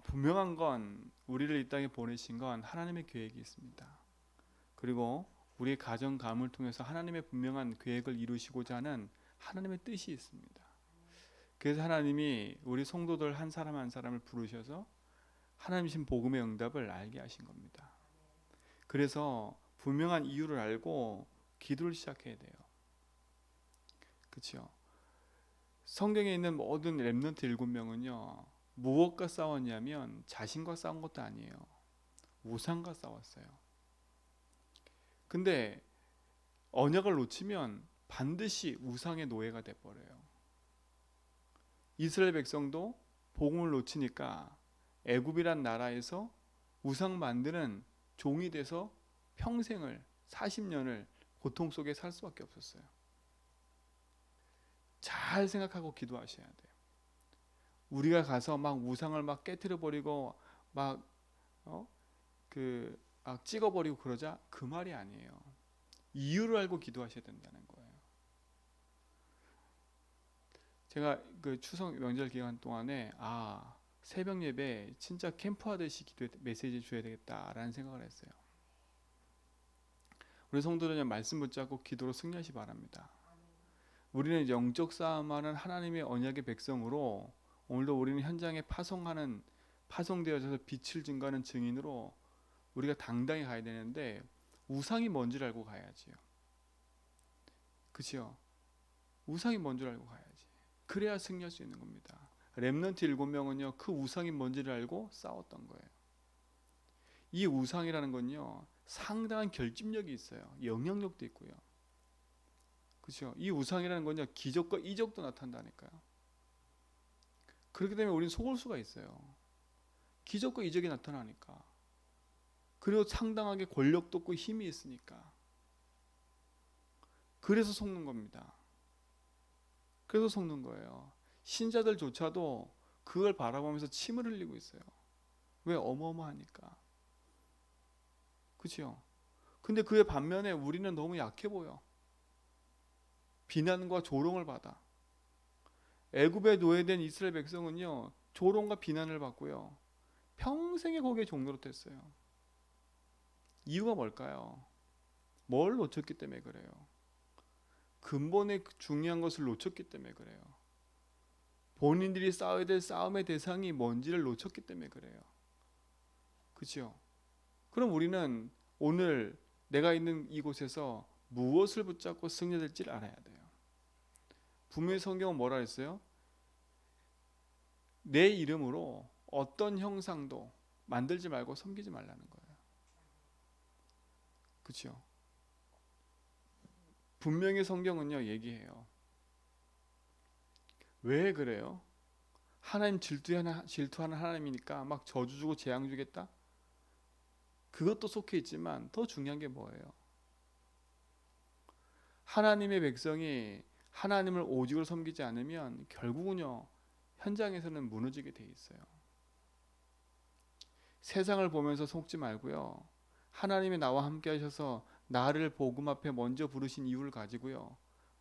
분명한 건 우리를 이 땅에 보내신 건 하나님의 계획이 있습니다. 그리고 우리의 가정 가문을 통해서 하나님의 분명한 계획을 이루시고자 하는 하나님의 뜻이 있습니다. 그래서 하나님이 우리 성도들 한 사람 한 사람을 부르셔서 하나님이신 복음의 응답을 알게 하신 겁니다. 그래서 분명한 이유를 알고 기도를 시작해야 돼요. 그렇죠? 성경에 있는 모든 렘넌트 7명은요 무엇과 싸웠냐면 자신과 싸운 것도 아니에요. 우상과 싸웠어요. 근데 언약을 놓치면 반드시 우상의 노예가 돼버려요. 이스라엘 백성도 복음을 놓치니까 애굽이란 나라에서 우상 만드는 종이 돼서 평생을 40년을 고통 속에 살 수밖에 없었어요. 잘 생각하고 기도하셔야 돼요. 우리가 가서 막 우상을 막 깨트려 버리고 막 찍어버리고 그러자 그 말이 아니에요. 이유를 알고 기도하셔야 된다는 거예요. 제가 그 추석 명절 기간 동안에 새벽 예배 진짜 캠프하듯이 기도 메시지 줘야 되겠다라는 생각을 했어요. 우리 성도들은 말씀 붙잡고 기도로 승리하시 바랍니다. 우리는 영적 싸움하는 하나님의 언약의 백성으로 오늘도 우리는 현장에 파송되어져서 빛을 증거하는 증인으로 우리가 당당히 가야 되는데 우상이 뭔지를 알고 가야지요. 그렇죠? 우상이 뭔지를 알고 가야지. 그래야 승리할 수 있는 겁니다. 렘넌트 7명은요 그 우상이 뭔지를 알고 싸웠던 거예요. 이 우상이라는 건요 상당한 결집력이 있어요. 영향력도 있고요. 그렇죠? 이 우상이라는 건요 기적과 이적도 나타난다니까요. 그렇기 때문에 우리는 속을 수가 있어요. 기적과 이적이 나타나니까. 그리고 상당하게 권력도 있고 힘이 있으니까. 그래서 속는 겁니다. 그래서 속는 거예요. 신자들조차도 그걸 바라보면서 침을 흘리고 있어요. 왜? 어마어마하니까. 그렇죠? 근데 그의 반면에 우리는 너무 약해 보여. 비난과 조롱을 받아. 애굽에 노예된 이스라엘 백성은요 조롱과 비난을 받고요 평생에 거기에 종노릇했어요. 이유가 뭘까요? 뭘 놓쳤기 때문에 그래요. 근본의 중요한 것을 놓쳤기 때문에 그래요. 본인들이 싸워야 될 싸움의 대상이 뭔지를 놓쳤기 때문에 그래요. 그렇죠? 그럼 우리는 오늘 내가 있는 이곳에서 무엇을 붙잡고 승리될지를 알아야 돼요. 분명히 성경은 뭐라 했어요? 내 이름으로 어떤 형상도 만들지 말고 섬기지 말라는 거예요. 그렇죠? 분명히 성경은요 얘기해요. 왜 그래요? 하나님 질투하는 하나님이니까 막 저주 주고 재앙 주겠다? 그것도 속해 있지만 더 중요한 게 뭐예요? 하나님의 백성이 하나님을 오직으로 섬기지 않으면 결국은요 현장에서는 무너지게 돼 있어요. 세상을 보면서 속지 말고요. 하나님이 나와 함께 하셔서 나를 복음 앞에 먼저 부르신 이유를 가지고요.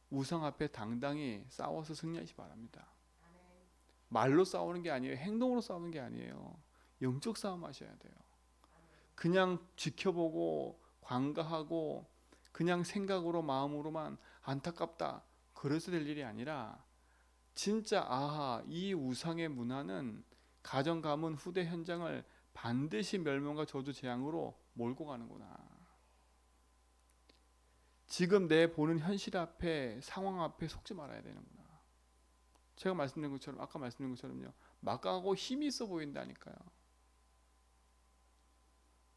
우상 앞에 당당히 싸워서 승리하시 바랍니다. 말로 싸우는 게 아니에요. 행동으로 싸우는 게 아니에요. 영적 싸움 하셔야 돼요. 그냥 지켜보고 관가하고 그냥 생각으로 마음으로만 안타깝다 그래서 될 일이 아니라 진짜 이 우상의 문화는 가정 가문 후대 현장을 반드시 멸망과 저주 재앙으로 몰고 가는구나. 지금 내 보는 현실 앞에 상황 앞에 속지 말아야 되는구나. 제가 말씀드린 것처럼 아까 말씀드린 것처럼요. 막강하고 힘이 있어 보인다니까요.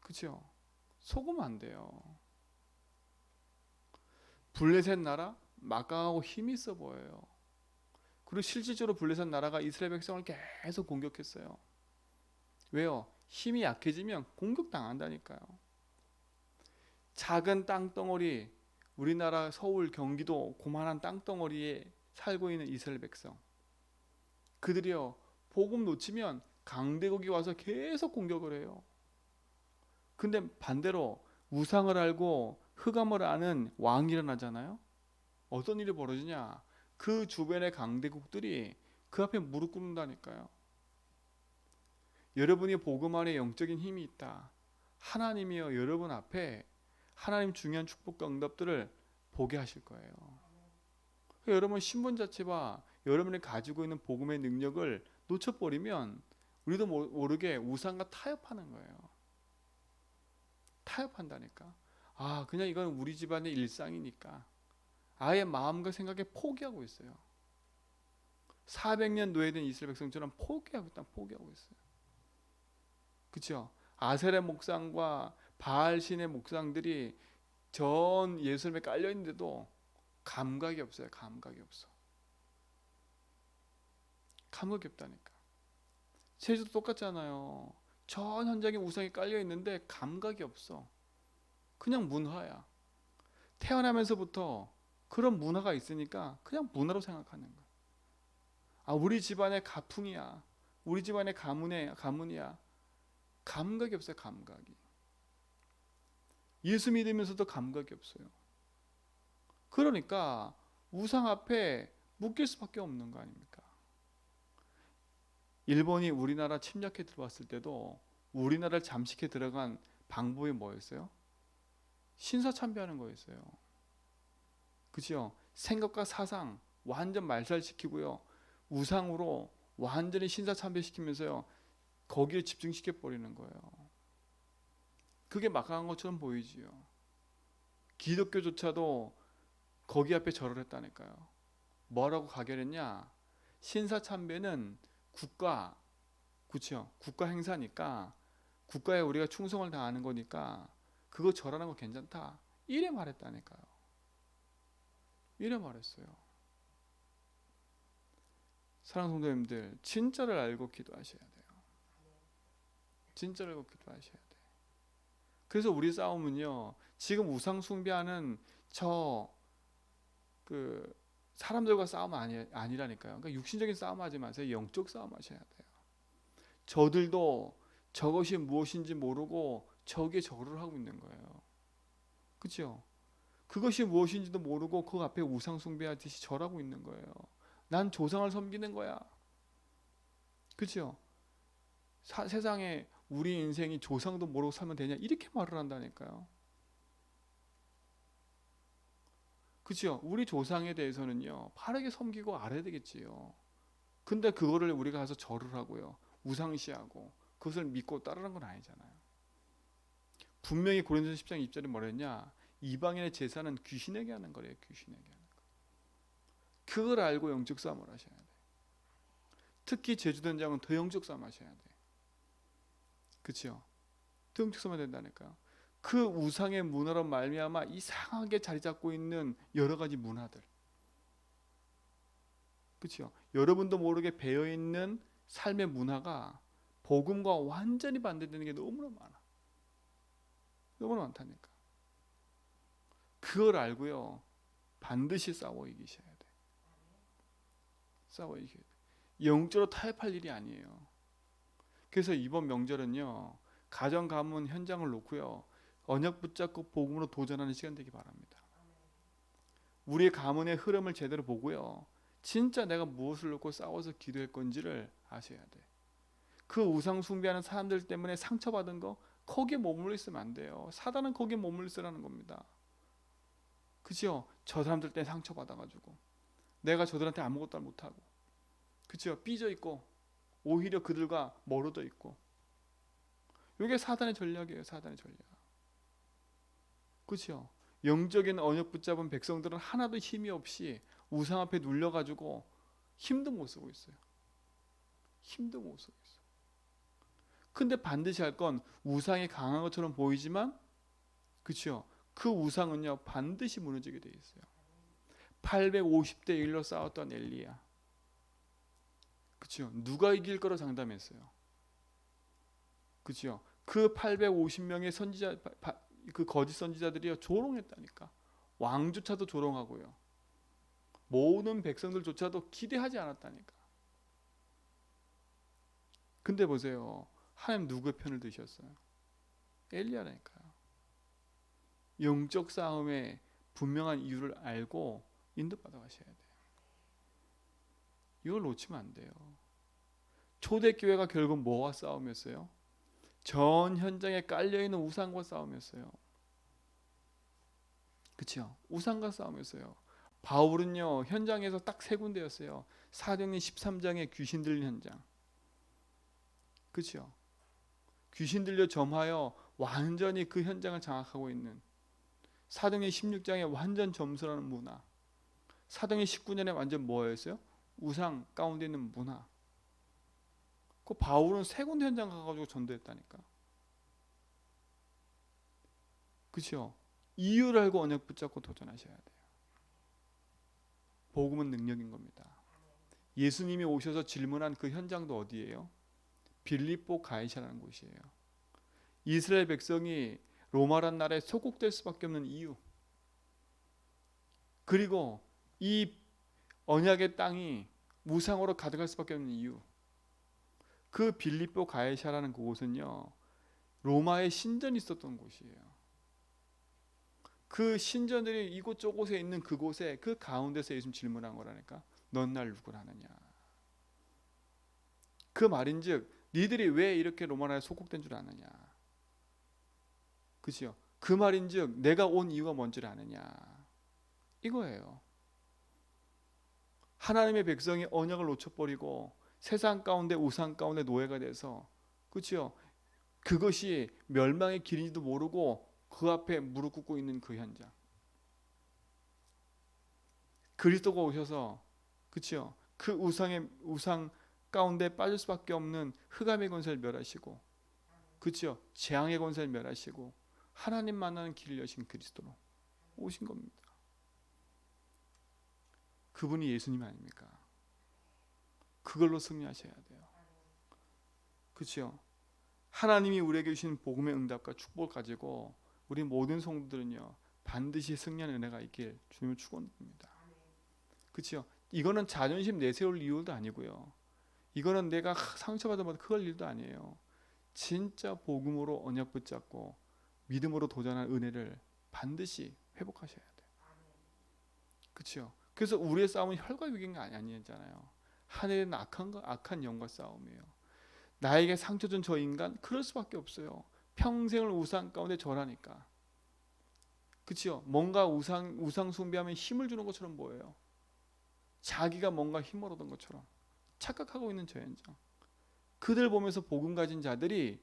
그렇죠? 속으면 안 돼요. 블레셋 나라 막강하고 힘이 있어 보여요. 그리고 실질적으로 블레셋 나라가 이스라엘 백성을 계속 공격했어요. 왜요? 힘이 약해지면 공격당한다니까요. 작은 땅덩어리, 우리나라 서울 경기도 고만한 땅덩어리에 살고 있는 이스라엘 백성, 그들이요 복음 놓치면 강대국이 와서 계속 공격을 해요. 근데 반대로 우상을 알고 흑암을 아는 왕이 일어나잖아요. 어떤 일이 벌어지냐? 그 주변의 강대국들이 그 앞에 무릎 꿇는다니까요. 여러분이 복음 안에 영적인 힘이 있다. 하나님이요 여러분 앞에 하나님 중요한 축복과 응답들을 보게 하실 거예요. 여러분 신분 자체와 여러분이 가지고 있는 복음의 능력을 놓쳐버리면 우리도 모르게 우상과 타협하는 거예요. 타협한다니까. 아 그냥 이건 우리 집안의 일상이니까 아예 마음과 생각에 포기하고 있어요. 400년 노예된 이스라엘 백성처럼 포기하고 있어요. 그렇죠? 아세라 목상과 바알 신의 목상들이 전 예루살렘에 깔려 있는데도 감각이 없어요. 감각이 없어. 감각이 없다니까. 제주도 똑같잖아요. 전 현장에 우상이 깔려 있는데 감각이 없어. 그냥 문화야. 태어나면서부터 그런 문화가 있으니까 그냥 문화로 생각하는 거야. 아 우리 집안의 가풍이야. 우리 집안의 가문이야. 감각이 없어요. 감각이. 예수 믿으면서도 감각이 없어요. 그러니까 우상 앞에 묶일 수밖에 없는 거 아닙니까? 일본이 우리나라 침략해 들어왔을 때도 우리나라를 잠식해 들어간 방법이 뭐였어요? 신사참배하는 거였어요. 그죠? 생각과 사상 완전 말살시키고요. 우상으로 완전히 신사참배시키면서요. 거기에 집중시켜 버리는 거예요. 그게 막강한 것처럼 보이지요. 기독교조차도 거기 앞에 절을 했다니까요. 뭐라고 가결했냐? 신사참배는 그렇죠? 국가 행사니까 국가에 우리가 충성을 다하는 거니까 그거 절하는 거 괜찮다. 이래 말했다니까요. 이래 말했어요. 사랑하는 성도님들, 진짜를 알고 기도하셔야 돼요. 진짜를 알고 기도하셔야 돼요. 그래서 우리 싸움은요. 지금 우상 숭배하는 그 사람들과 싸움 아니라니까요. 그러니까 육신적인 싸움 하지 마세요. 영적 싸움 하셔야 돼요. 저들도 저것이 무엇인지 모르고 저기에 절을 하고 있는 거예요. 그렇죠? 그것이 무엇인지도 모르고 그 앞에 우상 숭배하듯이 절하고 있는 거예요. 난 조상을 섬기는 거야. 그렇죠? 세상에 우리 인생이 조상도 모르고 살면 되냐 이렇게 말을 한다니까요. 그렇죠? 우리 조상에 대해서는요 바르게 섬기고 알아야 되겠지요. 근데 그거를 우리가 가서 절을 하고요 우상시하고 그것을 믿고 따르는 건 아니잖아요. 분명히 고린도서 10장 2절에 뭐랬냐? 이방인의 제사는 귀신에게 하는 거래요. 귀신에게 하는 거. 그걸 알고 영적 싸움을 하셔야 돼. 특히 제주도장은 더 영적 싸움 하셔야 돼. 그렇죠? 더 영적 싸움 해야 된다니까요. 그 우상의 문화로 말미암아 이상하게 자리 잡고 있는 여러 가지 문화들. 그렇죠? 여러분도 모르게 배어 있는 삶의 문화가 복음과 완전히 반대되는 게 너무나 많아. 너무나 많다니까. 그걸 알고요. 반드시 싸워 이기셔야 돼. 싸워 이겨야 돼. 영적으로 타협할 일이 아니에요. 그래서 이번 명절은요. 가정 가문 현장을 놓고요. 언약 붙잡고 복음으로 도전하는 시간 되기 바랍니다. 우리의 가문의 흐름을 제대로 보고요. 진짜 내가 무엇을 놓고 싸워서 기도할 건지를 아셔야 돼. 그 우상 숭배하는 사람들 때문에 상처받은 거 거기에 머물러 있으면 안 돼요. 사단은 거기에 머물러 있으라는 겁니다. 그죠? 저 사람들 때문에 상처받아가지고 내가 저들한테 아무것도 못하고 그죠? 삐져 있고 오히려 그들과 멀어져 있고 이게 사단의 전략이에요. 사단의 전략. 그죠? 영적인 언약 붙잡은 백성들은 하나도 힘이 없이 우상 앞에 눌려가지고 힘도 못 쓰고 있어요. 힘도 못 쓰고 있어요. 근데 반드시 할 건 우상이 강한 것처럼 보이지만 그렇죠? 그 우상은요 반드시 무너지게 돼 있어요. 850대 1로 싸웠던 엘리야. 그렇죠? 누가 이길 거라 장담했어요. 그렇죠? 그 850명의 선지자 그 거짓 선지자들이요 조롱했다니까. 왕조차도 조롱하고요. 모든 백성들조차도 기대하지 않았다니까. 근데 보세요. 하나님 누구의 편을 드셨어요? 엘리야라니까요. 영적 싸움의 분명한 이유를 알고 인도받아 가셔야 돼요. 이걸 놓치면 안 돼요. 초대교회가 결국 뭐와 싸움이었어요? 전 현장에 깔려있는 우상과 싸움이었어요. 그렇죠? 우상과 싸움이었어요. 바울은요 현장에서 딱 세 군데였어요. 사도행전 13장의 귀신 들린 현장. 그렇죠? 귀신 들려 점하여 완전히 그 현장을 장악하고 있는 사도행전 16장의 완전 점수라는 문화. 사도행전 19년에 완전 뭐였어요? 우상 가운데 있는 문화. 그 바울은 세 군데 현장 가가지고 전도했다니까. 그렇죠? 이유를 알고 언약 붙잡고 도전하셔야 돼요. 복음은 능력인 겁니다. 예수님이 오셔서 질문한 그 현장도 어디예요? 빌립보 가이사라는 곳이에요. 이스라엘 백성이 로마란 나라에 소국될 수밖에 없는 이유. 그리고 이 언약의 땅이 무상으로 가득할 수밖에 없는 이유. 그 빌립보 가이사라는 그곳은요 로마의 신전이 있었던 곳이에요. 그 신전들이 이곳저곳에 있는 그곳에 그 가운데서 예수님 질문한 거라니까. 넌 날 누구라 하느냐. 그 말인즉 니들이 왜 이렇게 로마 나라에 소국된 줄 아느냐. 그죠? 그 말인즉 내가 온 이유가 뭔지를 아느냐. 이거예요. 하나님의 백성이 언약을 놓쳐버리고 세상 가운데 우상 가운데 노예가 돼서 그렇죠? 그것이 멸망의 길인지도 모르고 그 앞에 무릎 꿇고 있는 그 현장. 그리스도가 오셔서 그렇죠? 그 우상 가운데 빠질 수밖에 없는 흑암의 권세를 멸하시고 그렇죠? 재앙의 권세를 멸하시고 하나님 만나는 길을 여신 그리스도로 오신 겁니다. 그분이 예수님 아닙니까? 그걸로 승리하셔야 돼요. 그렇죠? 하나님이 우리에게 주신 복음의 응답과 축복을 가지고 우리 모든 성도들은요 반드시 승리하는 은혜가 있길 주님을 축원드립니다. 그렇죠? 이거는 자존심 내세울 이유도 아니고요. 이거는 내가 상처받아도 그럴 일도 아니에요. 진짜 복음으로 언약 붙잡고 믿음으로 도전한 은혜를 반드시 회복하셔야 돼요. 그렇죠? 그래서 우리의 싸움은 혈과 육인 게 아니잖아요. 하늘에는 악한 영과 싸움이에요. 나에게 상처 준 저 인간 그럴 수밖에 없어요. 평생을 우상 가운데 절하니까. 그렇죠? 뭔가 우상 숭배하면 힘을 주는 것처럼 보여요. 자기가 뭔가 힘을 얻은 것처럼 착각하고 있는 저 현장. 그들 보면서 복음 가진 자들이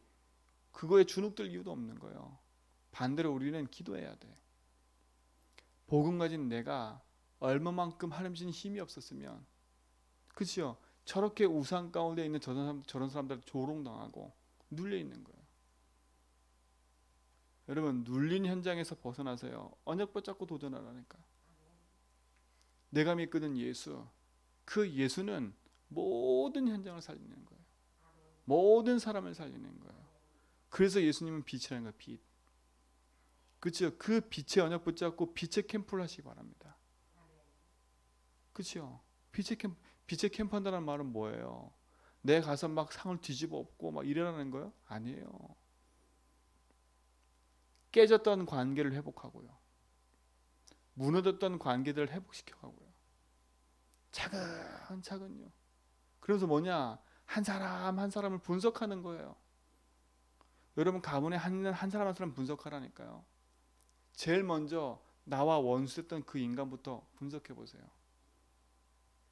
그거에 주눅들 이유도 없는 거예요. 반대로 우리는 기도해야 돼. 복음 가진 내가 얼마만큼 하나님 주신 힘이 없었으면 그렇죠? 저렇게 우상 가운데 있는 저런 사람들 조롱당하고 눌려 있는 거예요. 여러분 눌린 현장에서 벗어나세요. 언약 붙잡고 도전하라니까. 내가 믿거든 예수. 그 예수는 모든 현장을 살리는 거예요. 모든 사람을 살리는 거예요. 그래서 예수님은 빛이라는 거예요. 빛. 그렇죠? 그 빛의 언약 붙잡고 빛의 캠프를 하시기 바랍니다. 그렇죠? 빛의 캠프 한다는 말은 뭐예요? 내 가서 막 상을 뒤집어 엎고 막 이러라는 거예요? 아니에요. 깨졌던 관계를 회복하고요. 무너졌던 관계들을 회복시켜가고요. 차근차근요. 그래서 뭐냐? 한 사람 한 사람을 분석하는 거예요. 여러분 가문에 한 사람 한 사람 분석하라니까요. 제일 먼저 나와 원수했던 그 인간부터 분석해 보세요.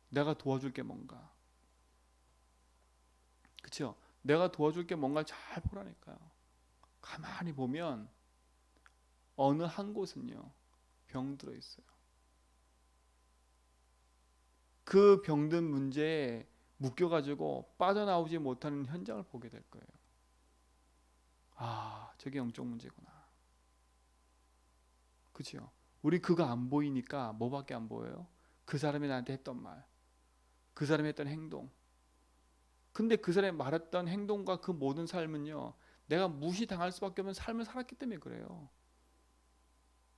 내가 도와줄 게 뭔가. 그렇죠? 내가 도와줄 게 뭔가 잘 보라니까요. 가만히 보면 어느 한 곳은요 병들어 있어요. 그 병든 문제에 묶여가지고 빠져나오지 못하는 현장을 보게 될 거예요. 아, 저게 영적 문제구나. 그렇죠? 우리 그거 안 보이니까 뭐밖에 안 보여요? 그 사람이 나한테 했던 말, 그 사람이 했던 행동. 근데 그 사람이 말했던 행동과 그 모든 삶은요 내가 무시당할 수밖에 없는 삶을 살았기 때문에 그래요.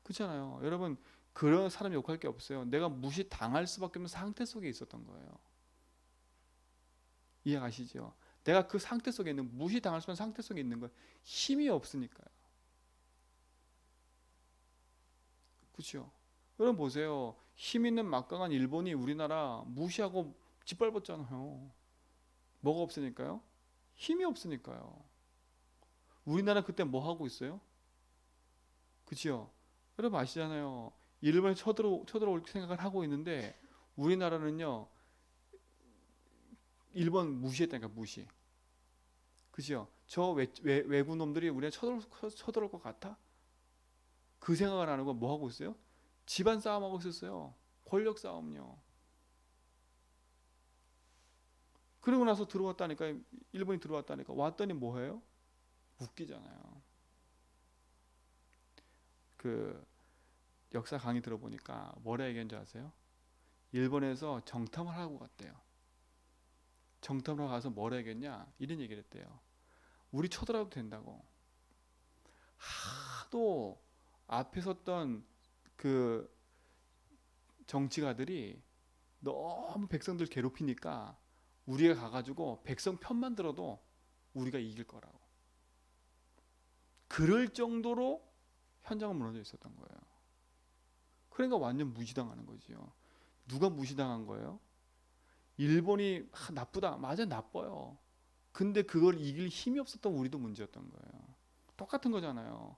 그렇잖아요. 여러분 그런 사람 욕할 게 없어요. 내가 무시당할 수밖에 없는 상태 속에 있었던 거예요. 이해가시죠? 내가 그 상태 속에 있는 무시당할 수 없는 상태 속에 있는 거예요. 힘이 없으니까요. 그렇죠? 여러분 보세요. 힘 있는 막강한 일본이 우리나라 무시하고 짓밟았잖아요. 뭐가 없으니까요? 힘이 없으니까요. 우리나라 그때 뭐 하고 있어요? 그치요? 여러분 아시잖아요. 일본에 쳐들어올 생각을 하고 있는데 우리나라는요 일본 무시했다니까 무시. 그치요? 저 외국 놈들이 우리에 쳐들어올 것 같아? 그 생각을 안 하고 뭐 하고 있어요? 집안 싸움하고 있었어요. 권력 싸움요. 그러고 나서 들어왔다니까 일본이 들어왔다니까 왔더니 뭐해요? 웃기잖아요. 그 역사 강의 들어보니까 뭐라 얘기한 줄 아세요? 일본에서 정탐을 하고 갔대요. 정탐을 하고 가서 뭐라 얘기했냐? 이런 얘기를 했대요. 우리 쳐들어도 된다고. 하도 앞에 섰던 그 정치가들이 너무 백성들 괴롭히니까 우리가 가가지고 백성 편만 들어도 우리가 이길 거라고. 그럴 정도로 현장은 무너져 있었던 거예요. 그러니까 완전 무시당하는 거지요. 누가 무시당한 거예요? 일본이 나쁘다. 맞아, 나빠요. 근데 그걸 이길 힘이 없었던 우리도 문제였던 거예요. 똑같은 거잖아요.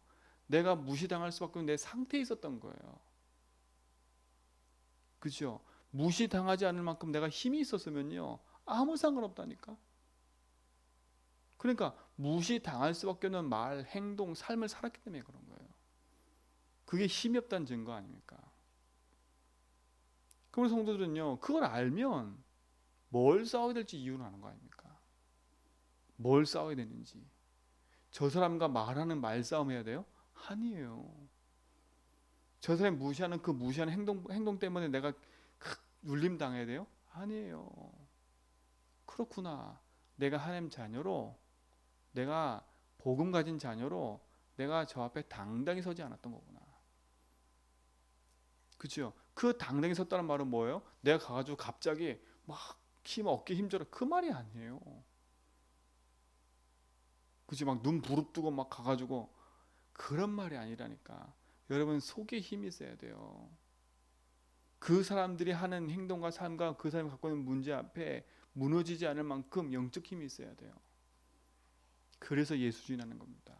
내가 무시당할 수밖에 없는 내 상태에 있었던 거예요. 그죠? 무시당하지 않을 만큼 내가 힘이 있었으면요. 아무 상관없다니까. 그러니까 무시당할 수밖에 없는 말, 행동, 삶을 살았기 때문에 그런 거예요. 그게 힘이 없다는 증거 아닙니까? 그러면 성도들은요. 그걸 알면 뭘 싸워야 될지 이유는 아는 거 아닙니까? 뭘 싸워야 되는지. 저 사람과 말하는 말싸움 해야 돼요? 아니에요. 저 사람이 무시하는 그 무시하는 행동 때문에 내가 눌림 당해야 돼요? 아니에요. 그렇구나. 내가 하나님 자녀로, 내가 복음 가진 자녀로 내가 저 앞에 당당히 서지 않았던 거구나. 그죠? 그 당당히 섰다는 말은 뭐예요? 내가 가가지고 갑자기 막 어깨 힘줘라 그 말이 아니에요. 그치? 막 눈 부릅뜨고 막 가가지고 그런 말이 아니라니까. 여러분 속에 힘이 있어야 돼요. 그 사람들이 하는 행동과 삶과 그 사람이 갖고 있는 문제 앞에 무너지지 않을 만큼 영적 힘이 있어야 돼요. 그래서 예수주의라는 겁니다.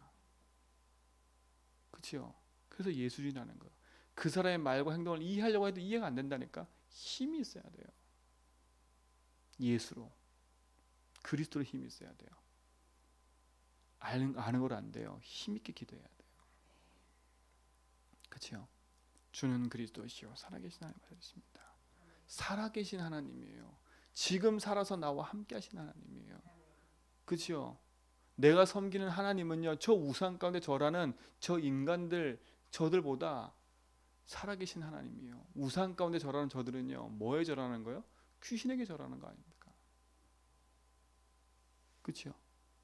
그렇죠? 그래서 예수주의라는 거예요. 그 사람의 말과 행동을 이해하려고 해도 이해가 안 된다니까. 힘이 있어야 돼요. 예수로, 그리스도로 힘이 있어야 돼요. 아는 걸 안 돼요. 힘 있게 기도해야 돼요. 그렇죠? 주는 그리스도시요 살아계신 하나님 받으십니다. 살아계신 하나님이에요. 지금 살아서 나와 함께 하신 하나님이에요. 그렇죠? 내가 섬기는 하나님은요. 저 우상 가운데 절하는 저 인간들 저들보다 살아계신 하나님이에요. 우상 가운데 절하는 저들은요. 뭐에 절하는 거예요? 귀신에게 절하는 거 아닙니까? 그렇죠?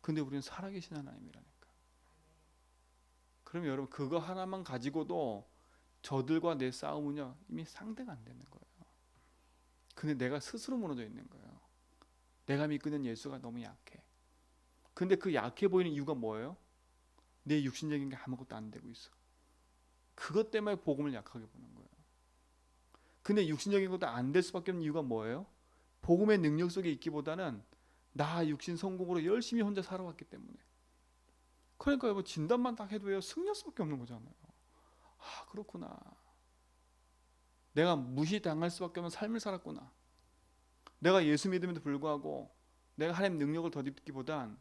근데 우리는 살아계신 하나님이라니까. 그럼 여러분 그거 하나만 가지고도 저들과 내 싸움은요. 이미 상대가 안 되는 거예요. 근데 내가 스스로 무너져 있는 거예요. 내가 믿고 있는 예수가 너무 약해. 근데 그 약해 보이는 이유가 뭐예요? 내 육신적인 게 아무것도 안 되고 있어. 그것 때문에 복음을 약하게 보는 거예요. 근데 육신적인 것도 안 될 수밖에 없는 이유가 뭐예요? 복음의 능력 속에 있기보다는 나 육신 성공으로 열심히 혼자 살아왔기 때문에. 그러니까 여러분 진단만 딱 해도요 승리할 수밖에 없는 거잖아요. 아 그렇구나. 내가 무시당할 수밖에 없는 삶을 살았구나. 내가 예수 믿음에도 불구하고 내가 하나님 능력을 덧입기보단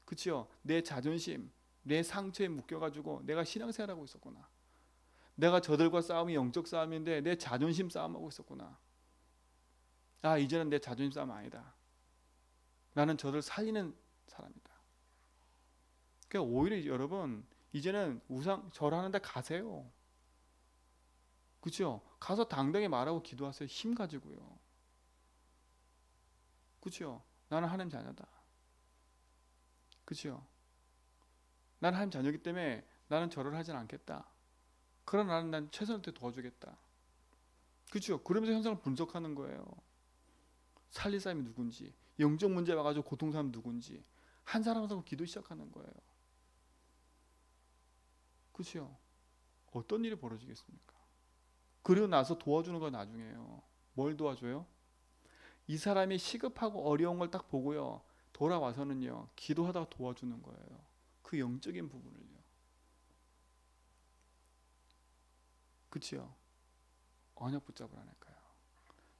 그치요 내 자존심 내 상처에 묶여가지고 내가 신앙생활하고 있었구나. 내가 저들과 싸움이 영적 싸움인데 내 자존심 싸움하고 있었구나. 아 이제는 내 자존심 싸움 아니다. 나는 저들 살리는 사람이다. 그러니까 오히려 여러분 이제는 우상 절하는데 가세요. 그렇죠? 가서 당당히 말하고 기도하세요. 힘 가지고요. 그렇죠? 나는 하나님 자녀다. 그렇죠? 나는 하나님 자녀이기 때문에 나는 절을 하진 않겠다. 그러나 난 최선을 다해 도와주겠다. 그렇죠? 그러면서 현상을 분석하는 거예요. 살릴 사람이 누군지, 영적 문제 와가지고 고통 사람이 누군지 한 사람 한 사람 기도 시작하는 거예요. 그렇죠? 어떤 일이 벌어지겠습니까? 그리고 나서 도와주는 건 나중에요. 뭘 도와줘요? 이 사람이 시급하고 어려운 걸 딱 보고요. 돌아와서는요 기도하다가 도와주는 거예요. 그 영적인 부분을요. 그치요? 언약 붙잡으라니까요.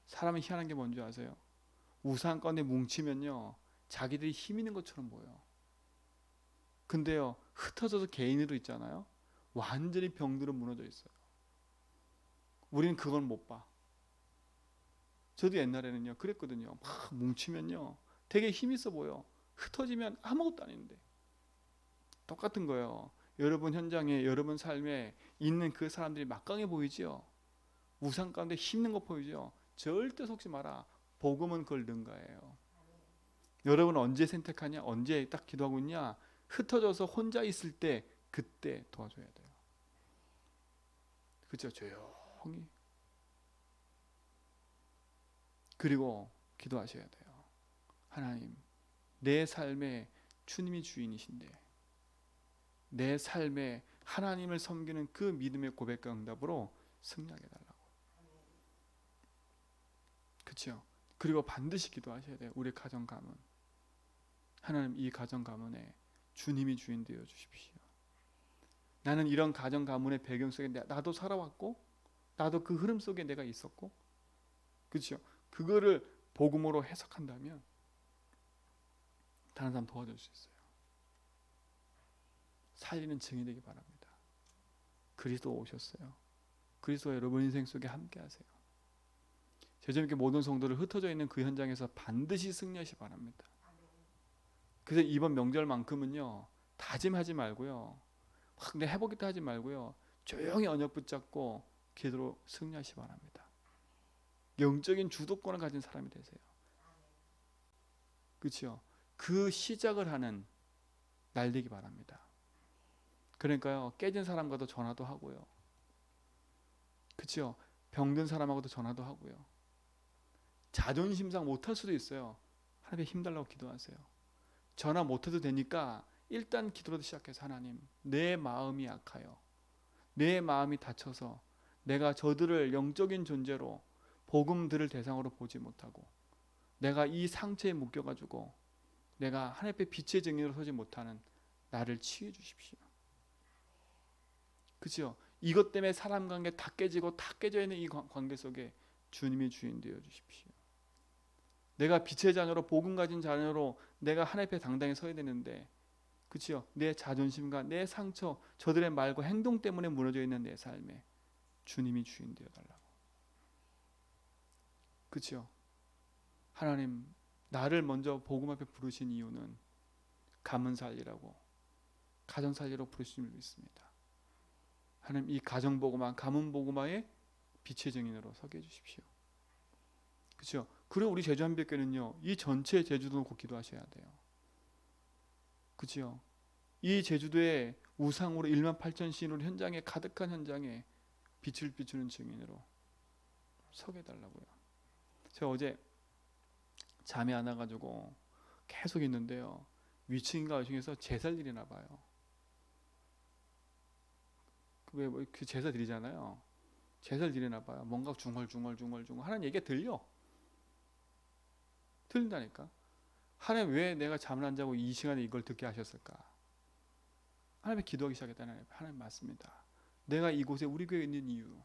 사람이 희한한 게 뭔지 아세요? 우상 가운데 뭉치면요 자기들이 힘 있는 것처럼 보여. 근데요 흩어져서 개인으로 있잖아요. 완전히 병들어 무너져 있어요. 우리는 그걸 못 봐. 저도 옛날에는요 그랬거든요. 막 뭉치면요 되게 힘 있어 보여. 흩어지면 아무것도 아닌데. 똑같은 거예요. 여러분 현장에 여러분 삶에 있는 그 사람들이 막강해 보이지요. 우상 가운데 힘있는 거 보이죠. 절대 속지 마라. 복음은 그걸 능가해요. 여러분 언제 선택하냐? 언제 딱 기도하고 있냐? 흩어져서 혼자 있을 때 그때 도와줘야 돼요. 그렇죠? 조용히. 그리고 기도하셔야 돼요. 하나님, 내 삶에 주님이 주인이신데 내 삶에 하나님을 섬기는 그 믿음의 고백과 응답으로 승리하게 달라고. 그렇죠? 그리고 반드시 기도하셔야 돼요. 우리 가정 가문. 하나님 이 가정 가문에 주님이 주인 되어 주십시오. 나는 이런 가정 가문의 배경 속에 나도 살아왔고 나도 그 흐름 속에 내가 있었고 그렇죠? 그거를 복음으로 해석한다면 다른 사람 도와줄 수 있어요. 살리는 증인 되기 바랍니다. 그리스도 오셨어요. 그리스도와 여러분 인생 속에 함께 하세요. 제자님께 모든 성도를 흩어져 있는 그 현장에서 반드시 승리하시 바랍니다. 그래서 이번 명절만큼은요 다짐하지 말고요 막 내 해보겠다 하지 말고요 조용히 언약 붙잡고 기도로 승리하시 바랍니다. 영적인 주도권을 가진 사람이 되세요. 그렇죠? 그 시작을 하는 날 되기 바랍니다. 그러니까요 깨진 사람과도 전화도 하고요 그렇죠? 병든 사람하고도 전화도 하고요 자존심상 못할 수도 있어요. 하나님께 힘달라고 기도하세요. 전화 못해도 되니까 일단 기도로 시작해서 하나님 내 마음이 약하여 내 마음이 다쳐서 내가 저들을 영적인 존재로 복음 들을 대상으로 보지 못하고 내가 이 상처에 묶여가지고 내가 하나님 앞에 빛의 증인으로 서지 못하는 나를 치유해 주십시오. 그렇죠? 이것 때문에 사람 관계 다 깨지고 다 깨져 있는 이 관계 속에 주님이 주인 되어 주십시오. 내가 빛의 자녀로 복음 가진 자녀로 내가 하나님 앞에 당당히 서야 되는데 그렇죠? 내 자존심과 내 상처 저들의 말과 행동 때문에 무너져 있는 내 삶에 주님이 주인 되어 달라고. 그렇죠? 하나님 나를 먼저 복음 앞에 부르신 이유는 가문 살리라고 가정 살리라고 부르신 줄 믿습니다. 하나님 이 가정 복음화 가문 복음화의 빛의 증인으로 서게 해주십시오. 그렇죠? 그리고 우리 제주 한빛교회는요 이 전체 제주도 놓고 기도하셔야 돼요. 그렇죠? 이 제주도의 우상으로 1만 8천 신으로 현장에 가득한 현장에 빛을 비추는 증인으로 서게 해달라고요. 제가 어제 잠이 안 와가지고 계속 있는데요 위층인가 위층에서 제사를 드리나 봐요. 그 제사 드리잖아요. 제사를 드리나 봐요. 뭔가 중얼중얼 하는 얘기가 들린다니까. 하나님 왜 내가 잠을 안 자고 이 시간에 이걸 듣게 하셨을까? 하나님의 기도하기 시작했다는 하나님 맞습니다. 내가 이곳에 우리 교회에 있는 이유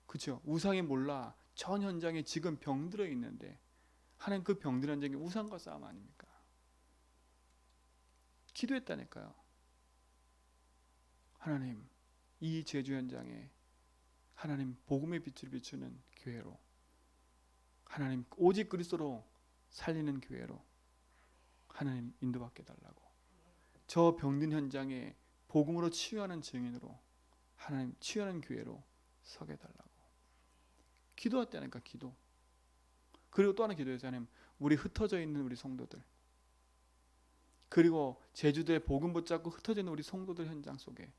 그렇죠? 우상이 몰라 전 현장에 지금 병들어 있는데 하나님 그 병든 현장이 우상과 싸움 아닙니까? 기도했다니까요. 하나님 이 제주 현장에 하나님 복음의 빛을 비추는 교회로 하나님 오직 그리스도로 살리는 교회로 하나님 인도받게 달라고 저 병든 현장에 복음으로 치유하는 증인으로 하나님 치유하는 교회로 서게 달라고 기도했다니까 기도. 그리고 또 하나 기도해서 하나님 우리 흩어져 있는 우리 성도들 그리고 제주도에 복음 붙잡고 흩어져 있는 우리 성도들 현장 속에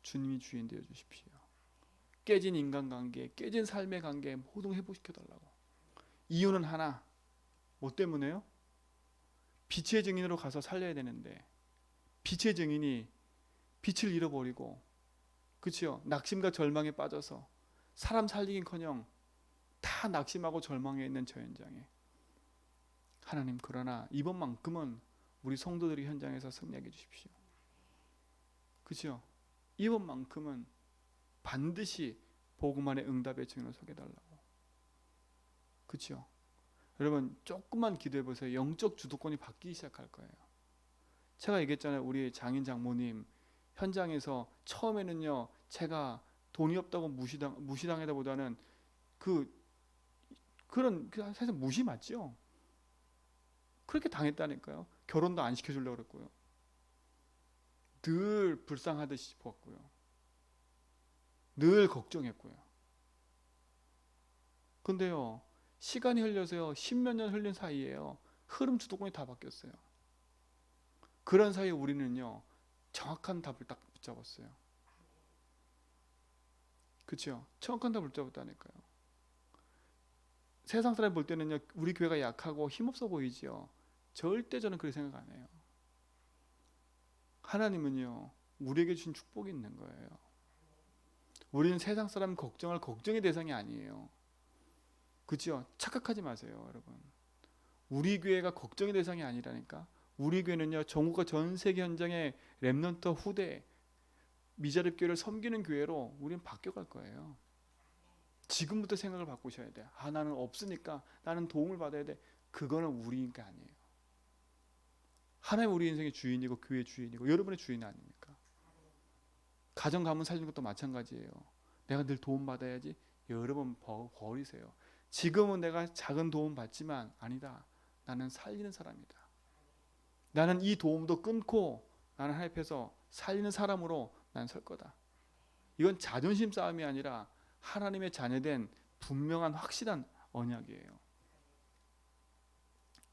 주님이 주인 되어 주십시오. 깨진 인간관계 깨진 삶의 관계 모두 회복시켜달라고. 이유는 하나 뭐 때문에요? 빛의 증인으로 가서 살려야 되는데 빛의 증인이 빛을 잃어버리고 그렇죠? 낙심과 절망에 빠져서 사람 살리긴커녕 다 낙심하고 절망해 있는 저 현장에 하나님, 그러나 이번만큼은 우리 성도들이 현장에서 승리하게 해주십시오. 그렇죠? 이번만큼은 반드시 복음 안에 응답의 증인으로 서게 달라고. 그렇죠? 여러분 조금만 기도해 보세요. 영적 주도권이 바뀌기 시작할 거예요. 제가 얘기했잖아요. 우리 장인 장모님 현장에서 처음에는요, 제가 돈이 없다고 무시당하다보다는 그런 사실 무시 맞죠? 그렇게 당했다니까요. 결혼도 안 시켜주려고 그랬고요. 늘 불쌍하듯이 보았고요. 늘 걱정했고요. 근데요, 시간이 흘려서요, 십몇 년 흘린 사이에요, 흐름 주도권이 다 바뀌었어요. 그런 사이에 우리는요, 정확한 답을 딱 붙잡았어요. 그렇죠? 정확한 답을 붙잡았다니까요. 세상 사람 볼 때는요, 우리 교회가 약하고 힘없어 보이지요. 절대 저는 그렇게 생각 안 해요. 하나님은요, 우리에게 주신 축복이 있는 거예요. 우리는 세상 사람 걱정할 걱정의 대상이 아니에요. 그렇죠? 착각하지 마세요, 여러분. 우리 교회가 걱정의 대상이 아니라니까. 우리 교회는요, 전국과 전 세계 현장의 렘넌트 후대 미자립 교회를 섬기는 교회로 우리는 바뀌어갈 거예요. 지금부터 생각을 바꾸셔야 돼요. 나는 없으니까 나는 도움을 받아야 돼. 그거는 우리 게 아니에요. 하나님 우리 인생의 주인이고 교회 주인이고 여러분의 주인 아닙니까? 가정 가문 살리는 것도 마찬가지예요. 내가 늘 도움 받아야지. 여러분 버리세요. 지금은 내가 작은 도움 받지만 아니다. 나는 살리는 사람이다. 나는 이 도움도 끊고 나는 하나님 앞에서 살리는 사람으로 난 설 거다. 이건 자존심 싸움이 아니라 하나님의 자녀된 분명한 확실한 언약이에요.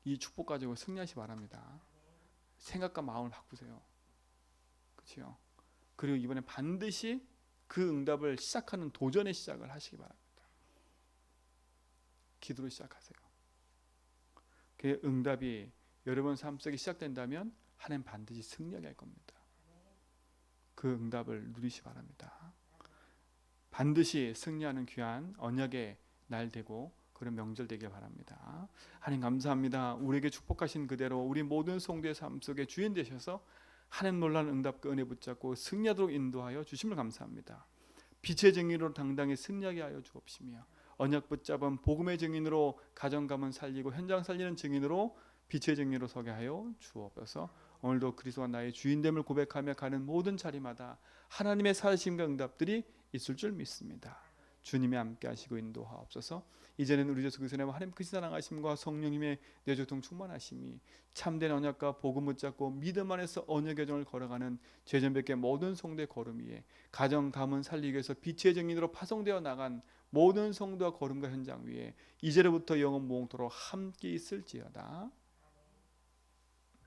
이 축복 가지고 승리하시 바랍니다. 생각과 마음을 바꾸세요. 그렇죠? 그리고 이번에 반드시 그 응답을 시작하는 도전의 시작을 하시기 바랍니다. 기도로 시작하세요. 그 응답이 여러분 삶 속에 시작된다면 하나님 반드시 승리하게 할 겁니다. 그 응답을 누리시 바랍니다. 반드시 승리하는 귀한 언약의 날 되고 그런 명절 되길 바랍니다. 하나님 감사합니다. 우리에게 축복하신 그대로 우리 모든 성도의 삶 속에 주인 되셔서 하나님 놀라는 응답과 은혜 붙잡고 승리하도록 인도하여 주심을 감사합니다. 빛의 증인으로 당당히 승리하게 하여 주옵시며 언약 붙잡은 복음의 증인으로 가정 가문 살리고 현장 살리는 증인으로 빛의 증인으로 서게 하여 주옵소서. 오늘도 그리스도가 나의 주인됨을 고백하며 가는 모든 자리마다 하나님의 살아심과 응답들이 있을 줄 믿습니다. 주님이 함께 하시고 인도하옵소서. 이제는 우리 예수 그리스도의 하나님 크신 사랑하심과 성령님의 내조통 충만하심이 참된 언약과 복음 붙잡고 믿음 안에서 언약의 정을 걸어가는 죄전백의 모든 성도의 걸음 위에 가정 가문 살리기 위해서 빛의 증인으로 파송되어 나간 모든 성도와 걸음과 현장 위에 이제로부터 영원 무궁토록 함께 있을지어다.